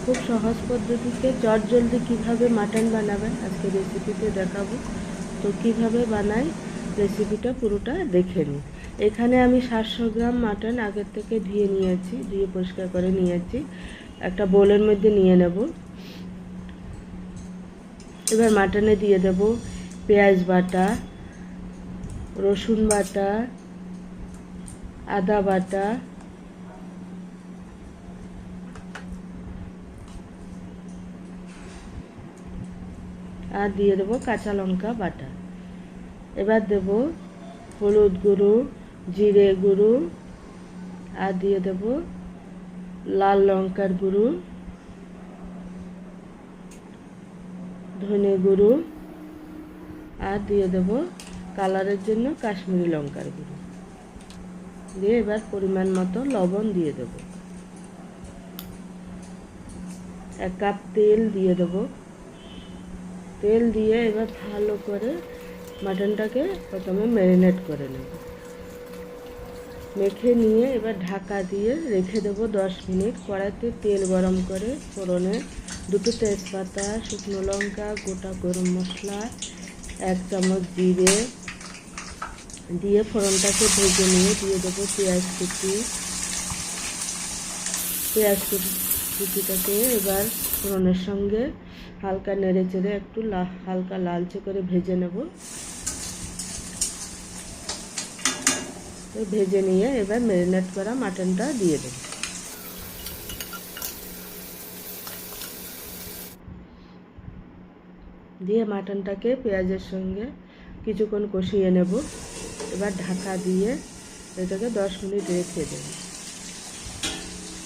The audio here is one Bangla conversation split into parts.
খুব সহজ পদ্ধতিতে চটজলদি কিভাবে মাটন বানাবেন আজকে রেসিপিতে দেখাবো। তো কিভাবে বানাই রেসিপিটা পুরোটা দেখে নিন। এখানে আমি 700 গ্রাম মাটন আগের থেকে ধুয়ে পরিষ্কার করে নিয়েছি। একটা বোলের মধ্যে নিয়ে নেব। এবার মাটনে দিয়ে দেব পেঁয়াজ বাটা, রসুন বাটা, আদা বাটা, আর দিয়ে দেবো কাঁচা লঙ্কা বাটা। এবার দেব হলুদ গুঁড়ো, জিরে গুঁড়ো, আর দিয়ে দেব লাল লঙ্কার গুঁড়ো, ধনে গুঁড়ো, আর দিয়ে দেব কালারের জন্য কাশ্মীরি লঙ্কার গুঁড়ো দিয়ে এবার পরিমাণ মতো লবণ দিয়ে দেব। 1 কাপ তেল দিয়ে দেব। তেল দিয়ে এবার ভালো করে মাটনটাকে প্রথমে ম্যারিনেট করে নেব। মেখে নিয়ে এবার ঢাকা দিয়ে রেখে দেব 10 মিনিট। কড়াইতে তেল গরম করে ফোড়নে 2টো তেজপাতা, শুকনো লঙ্কা, গোটা গরম মশলা, 1 চামচ জিরে দিয়ে ফোড়নটাকে ভেজে নিয়ে দিয়ে দেবো পেঁয়াজ কুচিটাকে এবার ফোড়নের সঙ্গে হালকা নেড়ে চেড়ে একটু হালকা লালচে করে ভেজে নেব। ভেজে নিয়ে এবার ম্যারিনেট করা মাটনটা দিয়ে দেব। দিয়ে মাটনটাকে পেঁয়াজের সঙ্গে কিছুক্ষণ কষিয়ে নেব। এবার ঢাকা দিয়ে এটাকে 10 মিনিট রেখে দেব।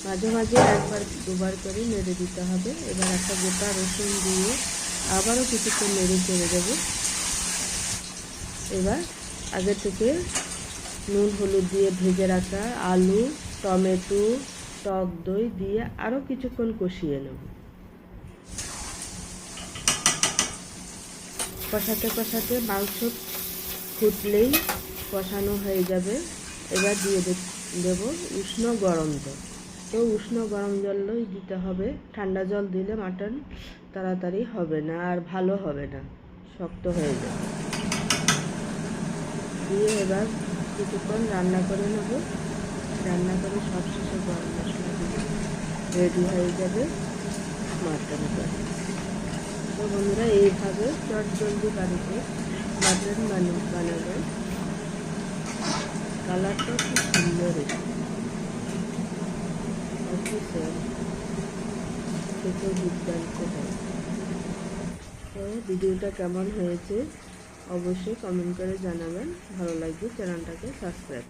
মাঝে মাঝে 1-2বার করে নেড়ে দিতে হবে। এবার একটা গোটা রসুন দিয়ে আবারও কিছুক্ষণ নেড়ে চেড়ে দেব। এবার আগে থেকে নুন হলুদ দিয়ে ভেজে রাখা আলু, টমেটো, টক দই দিয়ে আরও কিছুক্ষণ কষিয়ে নেব। কষাতে কষাতে মাংস ফুটলেই কষানো হয়ে যাবে। এবার দিয়ে দেব উষ্ণ গরম জল। তো উষ্ণ গরম জলই দিতে হবে। ঠান্ডা জল দিলে মাটন তাড়াতাড়ি হবে না আর ভালো হবে না, শক্ত হয়ে যাবে। দিয়ে এবার কিছুক্ষণ রান্না করে নেব। রান্না করে সবশেষে গরম মশলা দিয়ে রেডি হয়ে যাবে মাটন কারি। তো বন্ধুরা, এইভাবে চটজলদি বাড়িতে মাটন বানাবেন। কালারটা খুব সুন্দর খেতে দুর্দান্ত হয়। তো ভিডিওটা কেমন হয়েছে অবশ্যই কমেন্ট করে জানাবেন। ভালো লাগবে চ্যানেলটাকে সাবস্ক্রাইব